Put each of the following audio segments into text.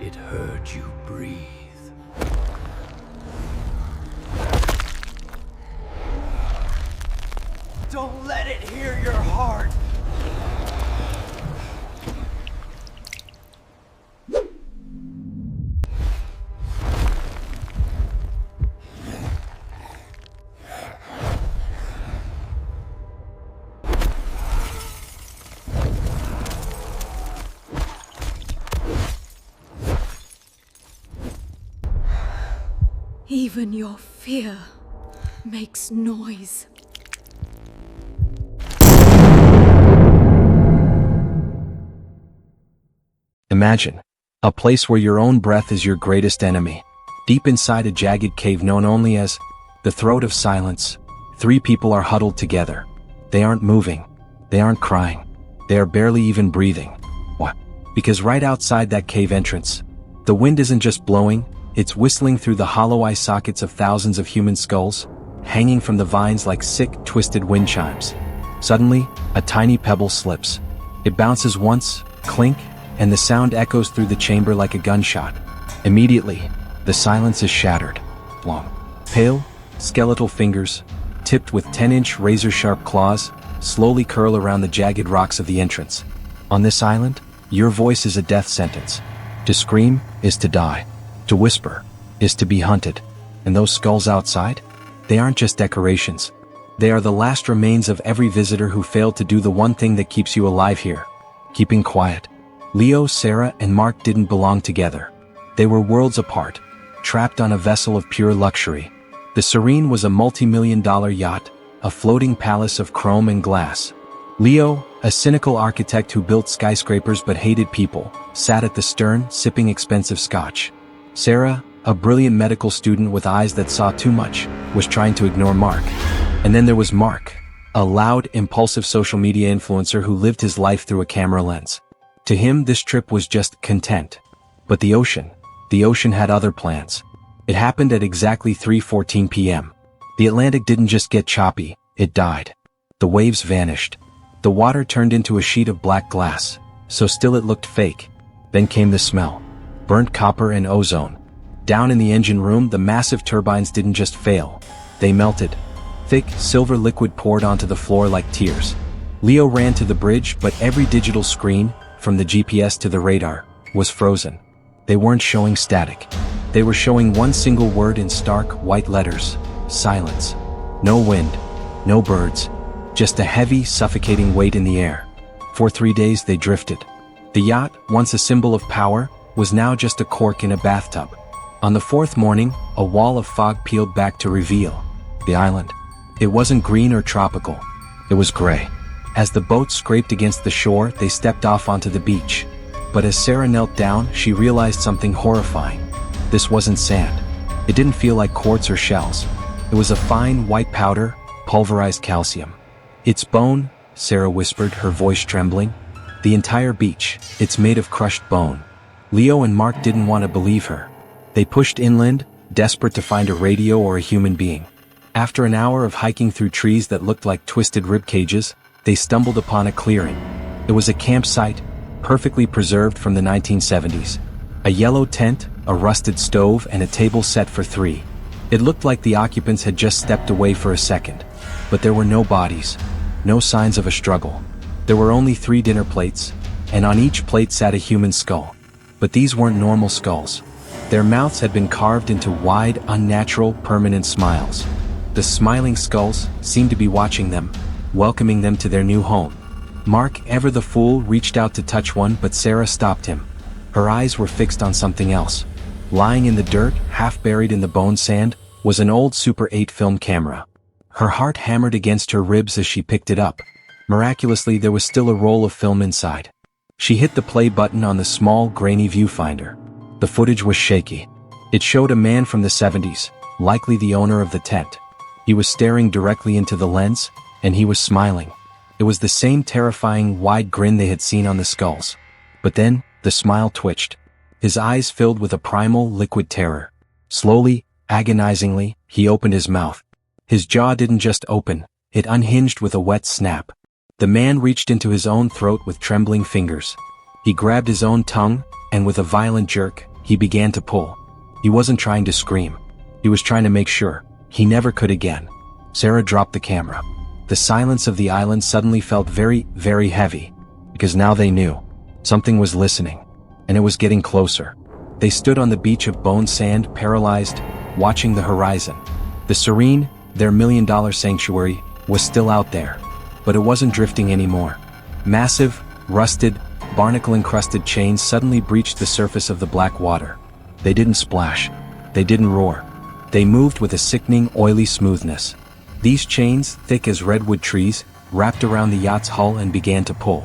It heard you breathe. Don't let it hear your heart! Even your fear makes noise. Imagine a place where your own breath is your greatest enemy. Deep inside a jagged cave known only as the Throat of Silence, 3 people are huddled together. They aren't moving. They aren't crying. They are barely even breathing. What? Because right outside that cave entrance, the wind isn't just blowing, it's whistling through the hollow eye sockets of thousands of human skulls, hanging from the vines like sick, twisted wind chimes. Suddenly, a tiny pebble slips. It bounces once, clink, and the sound echoes through the chamber like a gunshot. Immediately, the silence is shattered. Long, pale, skeletal fingers, tipped with 10-inch razor-sharp claws, slowly curl around the jagged rocks of the entrance. On this island, your voice is a death sentence. To scream is to die. To whisper is to be hunted. And those skulls outside? They aren't just decorations. They are the last remains of every visitor who failed to do the one thing that keeps you alive here: keeping quiet. Leo, Sarah, and Mark didn't belong together. They were worlds apart, trapped on a vessel of pure luxury. The Serene was a multi-million-dollar yacht, a floating palace of chrome and glass. Leo, a cynical architect who built skyscrapers but hated people, sat at the stern, sipping expensive scotch. Sarah, a brilliant medical student with eyes that saw too much, was trying to ignore Mark. And then there was Mark, a loud, impulsive social media influencer who lived his life through a camera lens. To him, this trip was just content. But the ocean had other plans. It happened at exactly 3:14 p.m. The Atlantic didn't just get choppy, it died. The waves vanished. The water turned into a sheet of black glass, so still it looked fake. Then came the smell. Burnt copper and ozone. Down in the engine room, the massive turbines didn't just fail. They melted. Thick, silver liquid poured onto the floor like tears. Leo ran to the bridge, but every digital screen, from the GPS to the radar, was frozen. They weren't showing static. They were showing one single word in stark, white letters: silence. No wind, no birds, just a heavy, suffocating weight in the air. For 3 days they drifted. The yacht, once a symbol of power, was now just a cork in a bathtub. On the 4th morning, a wall of fog peeled back to reveal the island. It wasn't green or tropical. It was gray. As the boat scraped against the shore, they stepped off onto the beach. But as Sarah knelt down, she realized something horrifying. This wasn't sand. It didn't feel like quartz or shells. It was a fine, white powder, pulverized calcium. "It's bone," Sarah whispered, her voice trembling. "The entire beach, it's made of crushed bone." Leo and Mark didn't want to believe her. They pushed inland, desperate to find a radio or a human being. After an hour of hiking through trees that looked like twisted rib cages, they stumbled upon a clearing. It was a campsite, perfectly preserved from the 1970s. A yellow tent, a rusted stove, and a table set for 3. It looked like the occupants had just stepped away for a second. But there were no bodies, no signs of a struggle. There were only 3 dinner plates, and on each plate sat a human skull. But these weren't normal skulls. Their mouths had been carved into wide, unnatural, permanent smiles. The smiling skulls seemed to be watching them, welcoming them to their new home. Mark, ever the fool, reached out to touch one, but Sarah stopped him. Her eyes were fixed on something else. Lying in the dirt, half buried in the bone sand, was an old Super 8 film camera. Her heart hammered against her ribs as she picked it up. Miraculously, there was still a roll of film inside. She hit the play button on the small, grainy viewfinder. The footage was shaky. It showed a man from the 70s, likely the owner of the tent. He was staring directly into the lens, and he was smiling. It was the same terrifying, wide grin they had seen on the skulls. But then, the smile twitched. His eyes filled with a primal, liquid terror. Slowly, agonizingly, he opened his mouth. His jaw didn't just open, it unhinged with a wet snap. The man reached into his own throat with trembling fingers. He grabbed his own tongue, and with a violent jerk, he began to pull. He wasn't trying to scream. He was trying to make sure he never could again. Sarah dropped the camera. The silence of the island suddenly felt very, very heavy, because now they knew something was listening, and it was getting closer. They stood on the beach of bone sand, paralyzed, watching the horizon. The serene, their million-dollar sanctuary, was still out there, but it wasn't drifting anymore. Massive, rusted, barnacle-encrusted chains suddenly breached the surface of the black water. They didn't splash. They didn't roar. They moved with a sickening, oily smoothness. These chains, thick as redwood trees, wrapped around the yacht's hull and began to pull.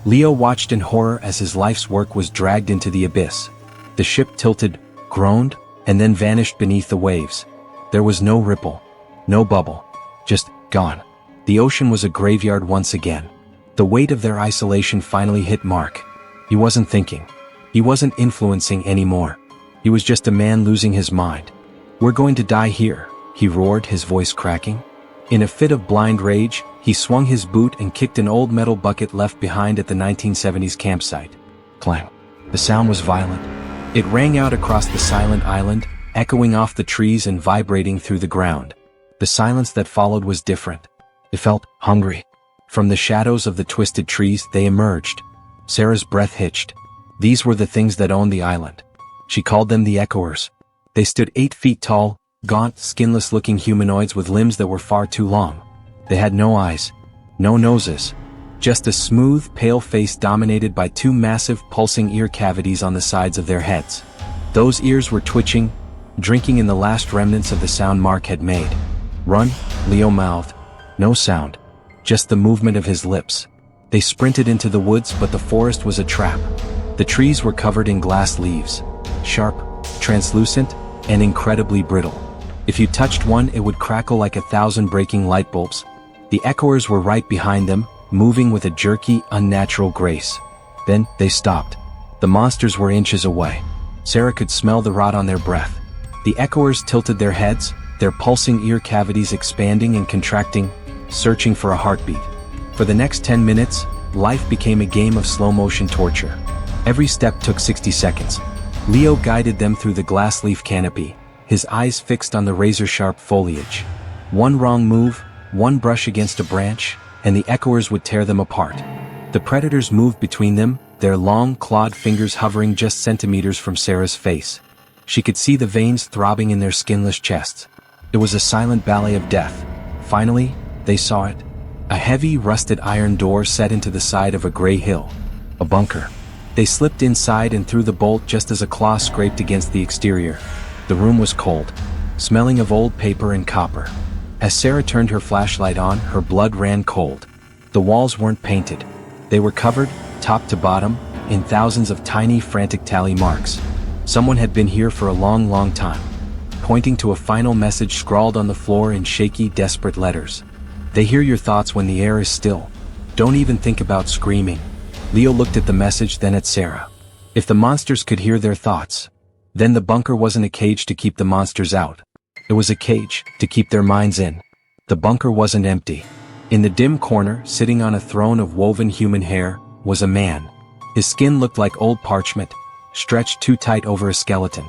Leo watched in horror as his life's work was dragged into the abyss. The ship tilted, groaned, and then vanished beneath the waves. There was no ripple, no bubble, just gone. The ocean was a graveyard once again. The weight of their isolation finally hit Mark. He wasn't thinking. He wasn't influencing anymore. He was just a man losing his mind. "We're going to die here," he roared, his voice cracking. In a fit of blind rage, he swung his boot and kicked an old metal bucket left behind at the 1970s campsite. Clang. The sound was violent. It rang out across the silent island, echoing off the trees and vibrating through the ground. The silence that followed was different. It felt hungry. From the shadows of the twisted trees, they emerged. Sarah's breath hitched. These were the things that owned the island. She called them the Echoers. They stood 8 feet tall, gaunt, skinless-looking humanoids with limbs that were far too long. They had no eyes, no noses, just a smooth, pale face dominated by 2 massive, pulsing ear cavities on the sides of their heads. Those ears were twitching, drinking in the last remnants of the sound Mark had made. "Run," Leo mouthed. No sound, just the movement of his lips. They sprinted into the woods, but the forest was a trap. The trees were covered in glass leaves, sharp, translucent, and incredibly brittle. If you touched one, it would crackle like 1,000 breaking light bulbs. The Echoers were right behind them, moving with a jerky, unnatural grace. Then, they stopped. The monsters were inches away. Sarah could smell the rot on their breath. The Echoers tilted their heads, their pulsing ear cavities expanding and contracting, searching for a heartbeat. For the next 10 minutes, life became a game of slow-motion torture. Every step took 60 seconds. Leo guided them through the glass leaf canopy, his eyes fixed on the razor-sharp foliage. One wrong move, one brush against a branch, and the Echoers would tear them apart. The predators moved between them, their long, clawed fingers hovering just centimeters from Sarah's face. She could see the veins throbbing in their skinless chests. It was a silent ballet of death. Finally, they saw it. A heavy, rusted iron door set into the side of a gray hill. A bunker. They slipped inside and threw the bolt just as a claw scraped against the exterior. The room was cold, smelling of old paper and copper. As Sarah turned her flashlight on, her blood ran cold. The walls weren't painted. They were covered, top to bottom, in thousands of tiny, frantic tally marks. Someone had been here for a long, long time, pointing to a final message scrawled on the floor in shaky, desperate letters. "They hear your thoughts when the air is still. Don't even think about screaming." Leo looked at the message, then at Sarah. If the monsters could hear their thoughts, then the bunker wasn't a cage to keep the monsters out. It was a cage to keep their minds in. The bunker wasn't empty. In the dim corner, sitting on a throne of woven human hair, was a man. His skin looked like old parchment, stretched too tight over a skeleton.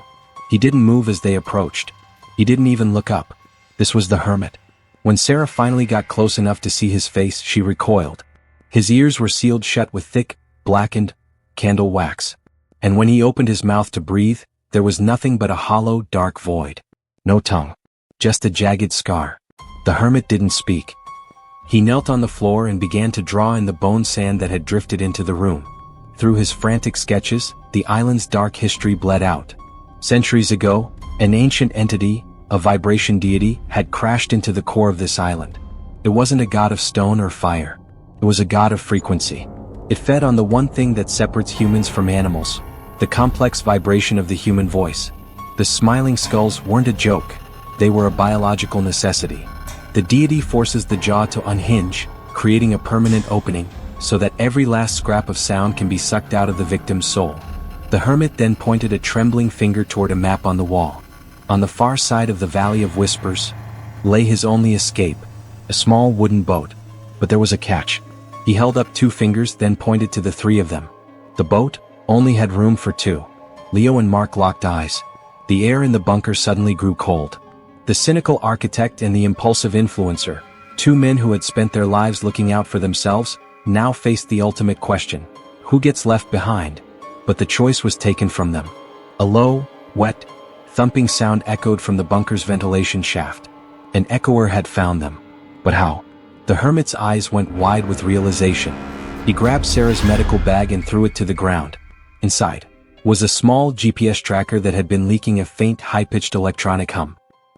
He didn't move as they approached. He didn't even look up. This was the hermit. When Sarah finally got close enough to see his face, she recoiled. His ears were sealed shut with thick, blackened, candle wax. And when he opened his mouth to breathe, there was nothing but a hollow, dark void. No tongue. Just a jagged scar. The hermit didn't speak. He knelt on the floor and began to draw in the bone sand that had drifted into the room. Through his frantic sketches, the island's dark history bled out. Centuries ago, an ancient entity, a vibration deity, had crashed into the core of this island. It wasn't a god of stone or fire. It was a god of frequency. It fed on the one thing that separates humans from animals, the complex vibration of the human voice. The smiling skulls weren't a joke. They were a biological necessity. The deity forces the jaw to unhinge, creating a permanent opening, so that every last scrap of sound can be sucked out of the victim's soul. The hermit then pointed a trembling finger toward a map on the wall. On the far side of the Valley of Whispers lay his only escape, a small wooden boat. But there was a catch. He held up 2 fingers, then pointed to the 3 of them. The boat, only had room for two. Leo and Mark locked eyes. The air in the bunker suddenly grew cold. The cynical architect and the impulsive influencer, two men who had spent their lives looking out for themselves, now faced the ultimate question: who gets left behind? But the choice was taken from them. A low, wet, thumping sound echoed from the bunker's ventilation shaft. An echoer had found them. But how? The hermit's eyes went wide with realization. He grabbed Sarah's medical bag and threw it to the ground. Inside was a small GPS tracker that had been leaking a faint, high-pitched electronic hum.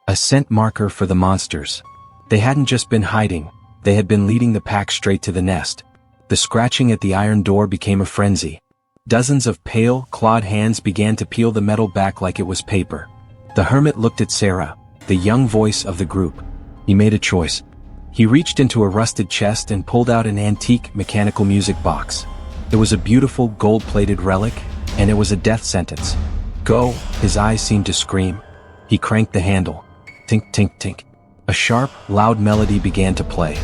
A scent marker for the monsters. They hadn't just been hiding, they had been leading the pack straight to the nest. The scratching at the iron door became a frenzy. Dozens of pale, clawed hands began to peel the metal back like it was paper. The hermit looked at Sarah, the young voice of the group. He made a choice. He reached into a rusted chest and pulled out an antique mechanical music box. It was a beautiful gold-plated relic, and it was a death sentence. Go, his eyes seemed to scream. He cranked the handle. Tink, tink, tink. A sharp, loud melody began to play.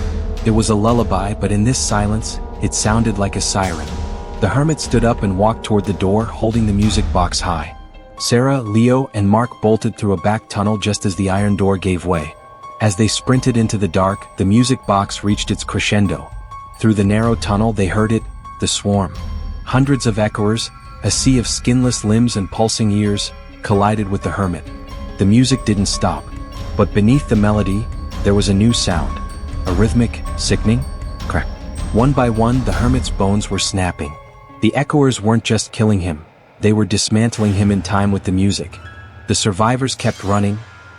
It was a lullaby, but in this silence, it sounded like a siren. The hermit stood up and walked toward the door, holding the music box high. Sarah, Leo, and Mark bolted through a back tunnel just as the iron door gave way. As they sprinted into the dark, the music box reached its crescendo. Through the narrow tunnel they heard it, the swarm. Hundreds of echoers, a sea of skinless limbs and pulsing ears, collided with the hermit. The music didn't stop. But beneath the melody, there was a new sound. A rhythmic, sickening crack. One by one, the hermit's bones were snapping. The echoers weren't just killing him, they were dismantling him in time with the music. The survivors kept running,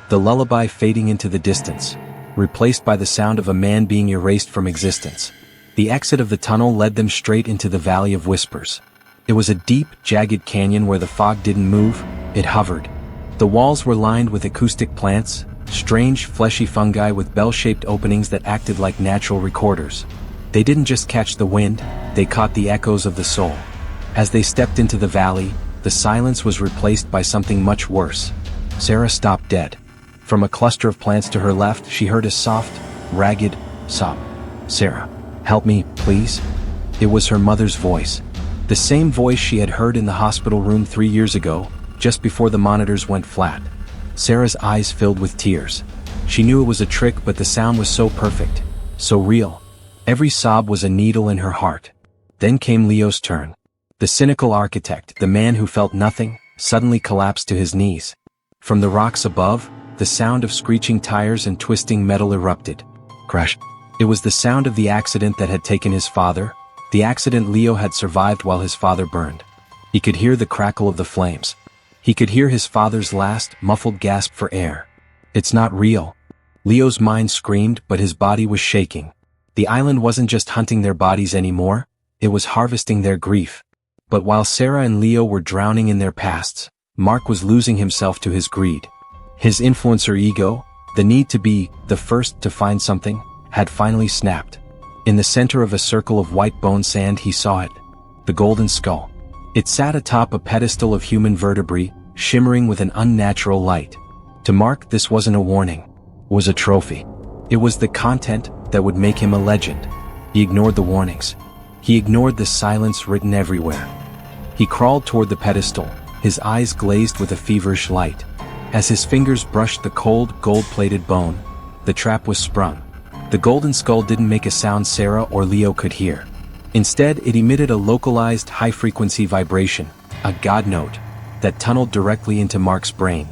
the lullaby fading into the distance, replaced by the sound of a man being erased from existence. The exit of the tunnel led them straight into the Valley of Whispers. It was a deep, jagged canyon where the fog didn't move, it hovered. The walls were lined with acoustic plants, strange, fleshy fungi with bell-shaped openings that acted like natural recorders. They didn't just catch the wind, they caught the echoes of the soul. As they stepped into the valley, the silence was replaced by something much worse. Sarah stopped dead. From a cluster of plants to her left, she heard a soft, ragged sob. "Sarah, help me, please." It was her mother's voice. The same voice she had heard in the hospital room 3 years ago, just before the monitors went flat. Sarah's eyes filled with tears. She knew it was a trick, but the sound was so perfect, so real. Every sob was a needle in her heart. Then came Leo's turn. The cynical architect, the man who felt nothing, suddenly collapsed to his knees. From the rocks above, the sound of screeching tires and twisting metal erupted. Crash. It was the sound of the accident that had taken his father, the accident Leo had survived while his father burned. He could hear the crackle of the flames. He could hear his father's last, muffled gasp for air. "It's not real." Leo's mind screamed, but his body was shaking. The island wasn't just hunting their bodies anymore, it was harvesting their grief. But while Sarah and Leo were drowning in their pasts, Mark was losing himself to his greed. His influencer ego, the need to be the first to find something, had finally snapped. In the center of a circle of white bone sand he saw it. The golden skull. It sat atop a pedestal of human vertebrae, shimmering with an unnatural light. To Mark, this wasn't a warning. It was a trophy. It was the content that would make him a legend. He ignored the warnings. He ignored the silence written everywhere. He crawled toward the pedestal, his eyes glazed with a feverish light. As his fingers brushed the cold, gold-plated bone, the trap was sprung. The golden skull didn't make a sound Sarah or Leo could hear. Instead, it emitted a localized high-frequency vibration, a God note, that tunneled directly into Mark's brain.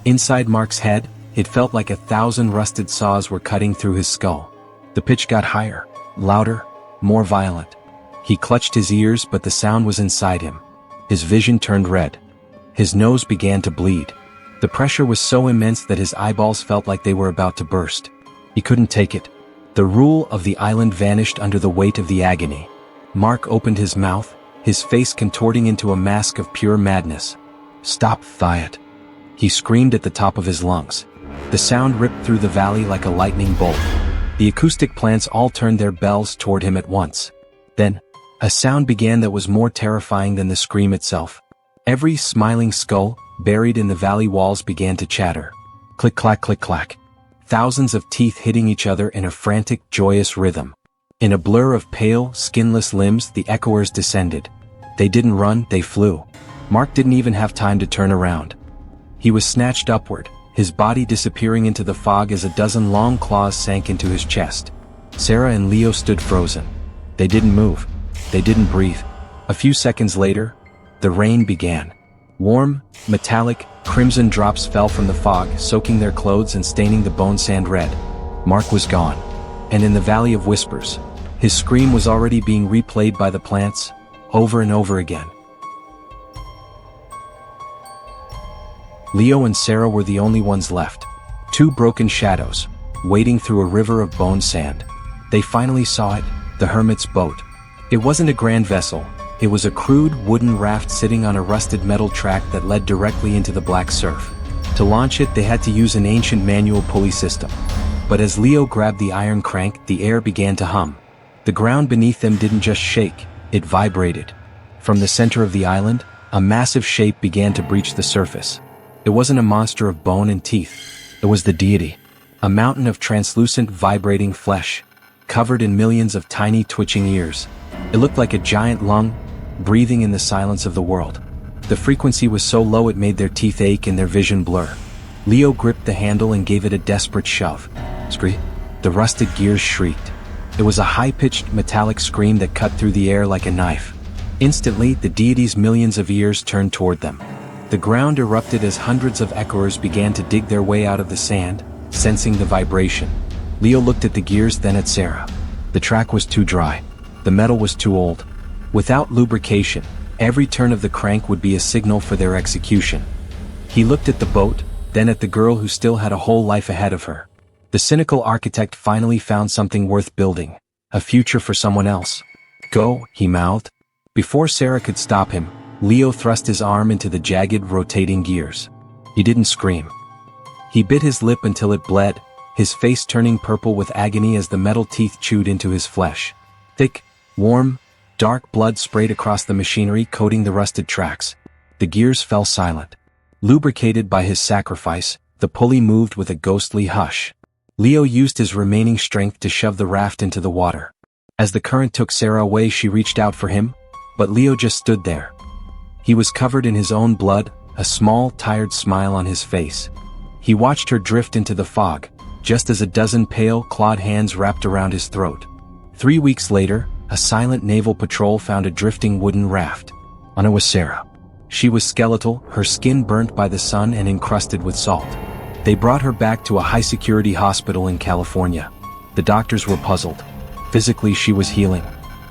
Inside Mark's head, it felt like 1,000 rusted saws were cutting through his skull. The pitch got higher, louder, more violent. He clutched his ears, but the sound was inside him. His vision turned red. His nose began to bleed. The pressure was so immense that his eyeballs felt like they were about to burst. He couldn't take it. The rule of the island vanished under the weight of the agony. Mark opened his mouth, his face contorting into a mask of pure madness. "Stop, Thiot!" He screamed at the top of his lungs. The sound ripped through the valley like a lightning bolt. The acoustic plants all turned their bells toward him at once. Then, a sound began that was more terrifying than the scream itself. Every smiling skull, buried in the valley walls, began to chatter. Click-clack, click-clack. Thousands of teeth hitting each other in a frantic, joyous rhythm. In a blur of pale, skinless limbs, the echoers descended. They didn't run, they flew. Mark didn't even have time to turn around. He was snatched upward, his body disappearing into the fog as a dozen long claws sank into his chest. Sarah and Leo stood frozen. They didn't move. They didn't breathe. A few seconds later, the rain began. Warm, metallic, crimson drops fell from the fog, soaking their clothes and staining the bone sand red. Mark was gone. And in the Valley of Whispers, his scream was already being replayed by the plants, over and over again. Leo and Sarah were the only ones left. Two broken shadows, wading through a river of bone sand. They finally saw it, the hermit's boat. It wasn't a grand vessel. It was a crude wooden raft sitting on a rusted metal track that led directly into the black surf. To launch it, they had to use an ancient manual pulley system. But as Leo grabbed the iron crank, the air began to hum. The ground beneath them didn't just shake, it vibrated. From the center of the island, a massive shape began to breach the surface. It wasn't a monster of bone and teeth. It was the deity. A mountain of translucent, vibrating flesh, covered in millions of tiny, twitching ears. It looked like a giant lung, breathing in the silence of the world. The frequency was so low it made their teeth ache and their vision blur. Leo gripped the handle and gave it a desperate shove. Scream! The rusted gears shrieked. It was a high-pitched, metallic scream that cut through the air like a knife. Instantly, the deity's millions of ears turned toward them. The ground erupted as hundreds of echoers began to dig their way out of the sand, sensing the vibration. Leo looked at the gears, then at Sarah. The track was too dry. The metal was too old. Without lubrication, every turn of the crank would be a signal for their execution. He looked at the boat, then at the girl who still had a whole life ahead of her. The cynical architect finally found something worth building, a future for someone else. Go, he mouthed. Before Sarah could stop him, Leo thrust his arm into the jagged, rotating gears. He didn't scream. He bit his lip until it bled, his face turning purple with agony as the metal teeth chewed into his flesh. Thick, warm, dark blood sprayed across the machinery, coating the rusted tracks. The gears fell silent. Lubricated by his sacrifice, the pulley moved with a ghostly hush. Leo used his remaining strength to shove the raft into the water. As the current took Sarah away, she reached out for him, but Leo just stood there. He was covered in his own blood, a small, tired smile on his face. He watched her drift into the fog, just as a dozen pale, clawed hands wrapped around his throat. 3 weeks later, a silent naval patrol found a drifting wooden raft. On it was Sarah. She was skeletal, her skin burnt by the sun and encrusted with salt. They brought her back to a high-security hospital in California. The doctors were puzzled. Physically, she was healing,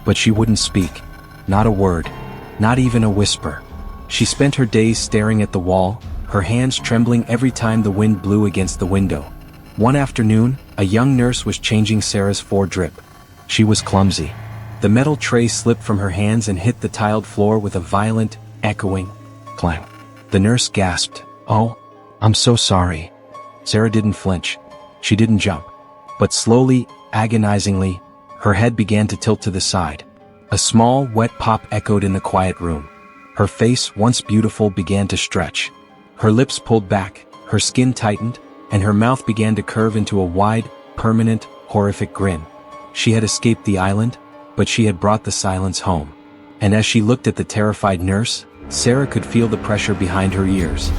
but she wouldn't speak. Not a word. Not even a whisper. She spent her days staring at the wall, her hands trembling every time the wind blew against the window. One afternoon, a young nurse was changing Sarah's foredrip. She was clumsy. The metal tray slipped from her hands and hit the tiled floor with a violent, echoing clang. The nurse gasped, "Oh, I'm so sorry." Sarah didn't flinch. She didn't jump. But slowly, agonizingly, her head began to tilt to the side. A small, wet pop echoed in the quiet room. Her face, once beautiful, began to stretch. Her lips pulled back, her skin tightened, and her mouth began to curve into a wide, permanent, horrific grin. She had escaped the island, but she had brought the silence home. And as she looked at the terrified nurse, Sarah could feel the pressure behind her ears.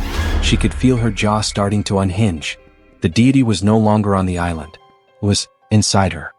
She could feel her jaw starting to unhinge. The deity was no longer on the island. It was inside her.